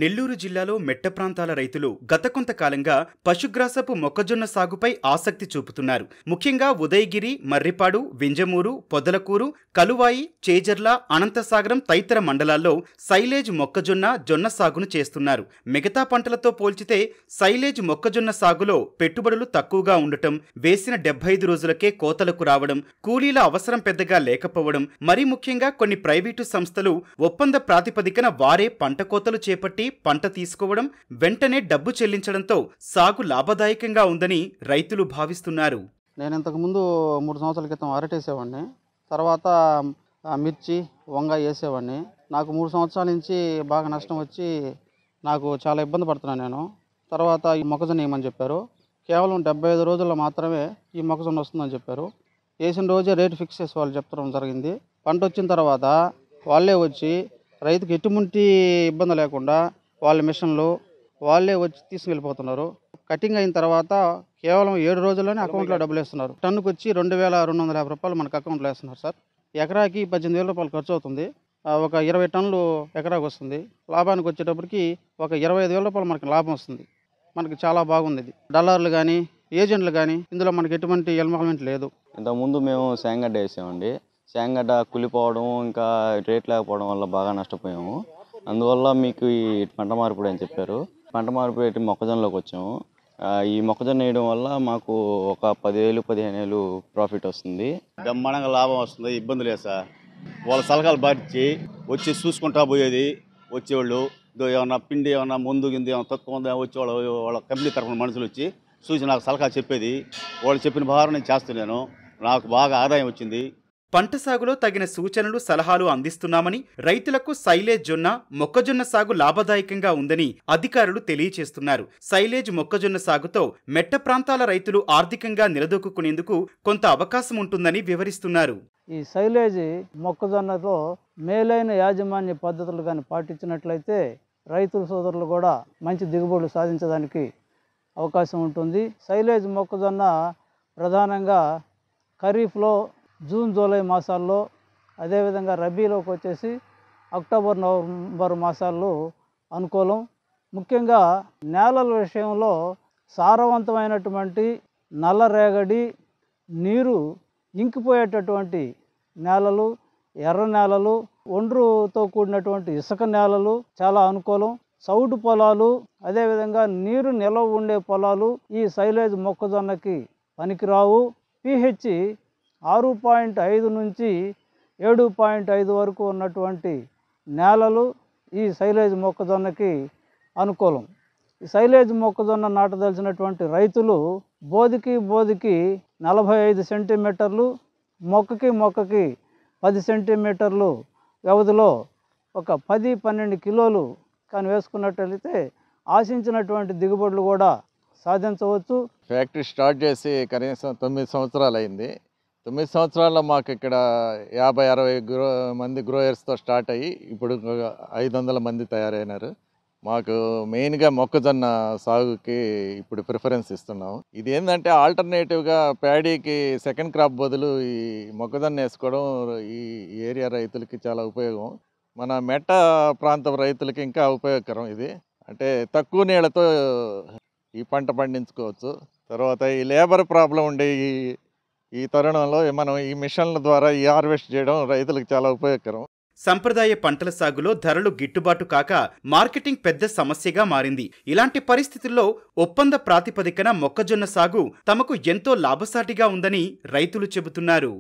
నెల్లూరు జిల్లాలో మెట్ట ప్రాంతాల రైతులు గత కొంతకాలంగా పశుగ్రాసపు మొక్కజొన్న సాగుపై ఆసక్తి చూపుతున్నారు. ముఖ్యంగా ఉదయగిరి, మర్రిపాడు, వింజమూరు, పొదలకూరు, కలువాయి, చేజర్ల, అనంతసాగరం తదితర మండలాల్లో సైలేజ్ మొక్కజొన్న, జొన్న సాగును చేస్తున్నారు. మిగతా పంటలతో పోల్చితే సైలేజ్ మొక్కజొన్న సాగులో పెట్టుబడులు తక్కువగా ఉండటం, వేసిన 75 రోజులకే కోతలకు రావడం, కూలీల అవసరం పెద్దగా లేకపోవడం, మరీ ముఖ్యంగా కొన్ని ప్రైవేటు సంస్థలు ఒప్పంద ప్రాతిపదికన వారే పంట కోతలు చేపట్టి పంట తీసుకోవడం, వెంటనే డబ్బు చెల్లించడంతో సాగు లాభదాయకంగా ఉందని రైతులు భావిస్తున్నారు. నేను ఇంతకు ముందు 3 సంవత్సరాల క్రితం అరటేసేవాడిని. తర్వాత మిర్చి, వంగ వేసేవాడిని. నాకు 3 సంవత్సరాల నుంచి బాగా నష్టం వచ్చి నాకు చాలా ఇబ్బంది పడుతున్నాను నేను. తర్వాత ఈ మొక్కజొన్న వేయమని చెప్పారు. కేవలం 75 రోజుల్లో మాత్రమే ఈ మొక్కజొన్న వస్తుందని చెప్పారు. వేసిన రోజే రేటు ఫిక్స్ చేసి వాళ్ళు చెప్పడం జరిగింది. పంట వచ్చిన తర్వాత వాళ్ళే వచ్చి రైతుకి ఎటువంటి ఇబ్బంది లేకుండా వాళ్ళ మిషన్లు వాళ్ళే వచ్చి తీసుకెళ్ళిపోతున్నారు. కటింగ్ అయిన తర్వాత కేవలం 7 రోజుల్లోనే అకౌంట్లో డబ్బులు వేస్తున్నారు. టన్నుకు వచ్చి 2250 రూపాయలు మనకు అకౌంట్లో వేస్తున్నారు సార్. ఎకరాకి 18,000 రూపాయలు ఖర్చు అవుతుంది. ఒక 20 టన్నులు ఎకరాకు వస్తుంది. లాభానికి వచ్చేటప్పటికి ఒక 25,000 రూపాయలు మనకి లాభం వస్తుంది. మనకి చాలా బాగుంది ఇది. డల్లర్లు కానీ ఏజెంట్లు కానీ ఇందులో మనకి ఎటువంటి ఇన్వాల్వ్మెంట్ లేదు. ఇంతకుముందు మేము శేంగడ్డ వేసామండి. శేంగడ్డ కులిపోవడం, ఇంకా రేట్ లేకపోవడం వల్ల బాగా నష్టపోయాము. అందువల్ల మీకు ఈ పంట మార్పిడి అని చెప్పారు. పంట మార్పిడి మొక్కజొన్నలోకి వచ్చాము. ఈ మొక్కజొన్న వేయడం వల్ల మాకు ఒక 10,000-15,000 ప్రాఫిట్ వస్తుంది. బ్రహ్మాండంగా లాభం వస్తుంది. ఇబ్బంది లేదు సార్. వాళ్ళ సలహాలు పాటించి వచ్చి చూసుకుంటా పోయేది వచ్చేవాళ్ళు. ఏమన్నా పిండి ఏమన్నా ముందు గింది ఏమన్నా తక్కువ ఉందా వచ్చేవాళ్ళు, వాళ్ళ కంపెనీ తరఫున మనుషులు వచ్చి చూసి నాకు సలహా చెప్పేది. వాళ్ళు చెప్పిన భారం నేను చేస్తున్నాను. నాకు బాగా ఆదాయం వచ్చింది. పంట సాగులో తగిన సూచనలు, సలహాలు అందిస్తున్నామని, రైతులకు సైలేజ్ జొన్న, మొక్కజొన్న సాగు లాభదాయకంగా ఉందని అధికారులు తెలియచేస్తున్నారు. సైలేజ్ మొక్కజొన్న సాగుతో మెట్ట ప్రాంతాల రైతులు ఆర్థికంగా నిలదొక్కునేందుకు కొంత అవకాశం ఉంటుందని వివరిస్తున్నారు. ఈ సైలేజ్ మొక్కజొన్నలో మేలైన యాజమాన్య పద్ధతులు కానీ పాటించినట్లయితే రైతుల సోదరులు కూడా మంచి దిగుబడులు సాధించడానికి అవకాశం ఉంటుంది. సైలేజ్ మొక్కజొన్న ప్రధానంగా ఖరీఫ్లో జూన్, జూలై మాసాల్లో, అదేవిధంగా రబీలోకి వచ్చేసి అక్టోబర్, నవంబర్ మాసాల్లో అనుకూలం. ముఖ్యంగా నేలల విషయంలో సారవంతమైనటువంటి నల్లరేగడి, నీరు ఇంకిపోయేటటువంటి నేలలు, ఎర్ర నేలలు, ఒండ్రుతో కూడినటువంటి ఇసుక నేలలు చాలా అనుకూలం. చౌడు పొలాలు, అదేవిధంగా నీరు నిల్వ ఉండే పొలాలు ఈ సైలేజ్ మొక్కజొన్నకి పనికిరావు. pH 6.5 నుంచి 7.5 వరకు ఉన్నటువంటి నేలలు ఈ సైలేజ్ మొక్కజొన్నకి అనుకూలం. ఈ సైలేజ్ మొక్కజొన్న నాటదలిచినటువంటి రైతులు బోదికి 45 సెంటీమీటర్లు, మొక్కకి 10 సెంటీమీటర్లు వ్యవధిలో ఒక 10-12 కిలోలు కానీ వేసుకున్నట్లయితే ఆశించినటువంటి దిగుబడులు కూడా సాధించవచ్చు. ఫ్యాక్టరీ స్టార్ట్ చేసి కనీసం 9 సంవత్సరాలు అయింది. 9 సంవత్సరాల్లో మాకు ఇక్కడ 50-60 మంది గ్రోయర్స్తో స్టార్ట్ అయ్యి ఇప్పుడు 500 మంది తయారైనారు. మాకు మెయిన్గా మొక్కజొన్న సాగుకి ఇప్పుడు ప్రిఫరెన్స్ ఇస్తున్నాము. ఇది ఏంటంటే ఆల్టర్నేటివ్గా ప్యాడీకి సెకండ్ క్రాప్ బదులు ఈ మొక్కజొన్న వేసుకోవడం ఈ ఏరియా రైతులకి చాలా ఉపయోగం. మన మెట్ట ప్రాంతం రైతులకి ఇంకా ఉపయోగకరం ఇది. అంటే తక్కువ నీళ్ళతో ఈ పంట పండించుకోవచ్చు. తర్వాత ఈ లేబర్ ప్రాబ్లం ఉండే ఈ తరుణంలో మనం ఈ మిషన్ల ద్వారా ఈ హార్వెస్ట్ చేయడం రైతులకు చాలా ఉపయోగకరం. సంప్రదాయ పంటల సాగులో ధరలు గిట్టుబాటు కాక మార్కెటింగ్ పెద్ద సమస్యగా మారింది. ఇలాంటి పరిస్థితుల్లో ఒప్పంద ప్రాతిపదికన మొక్కజొన్న సాగు తమకు ఎంతో లాభసాటిగా ఉందని రైతులు చెబుతున్నారు.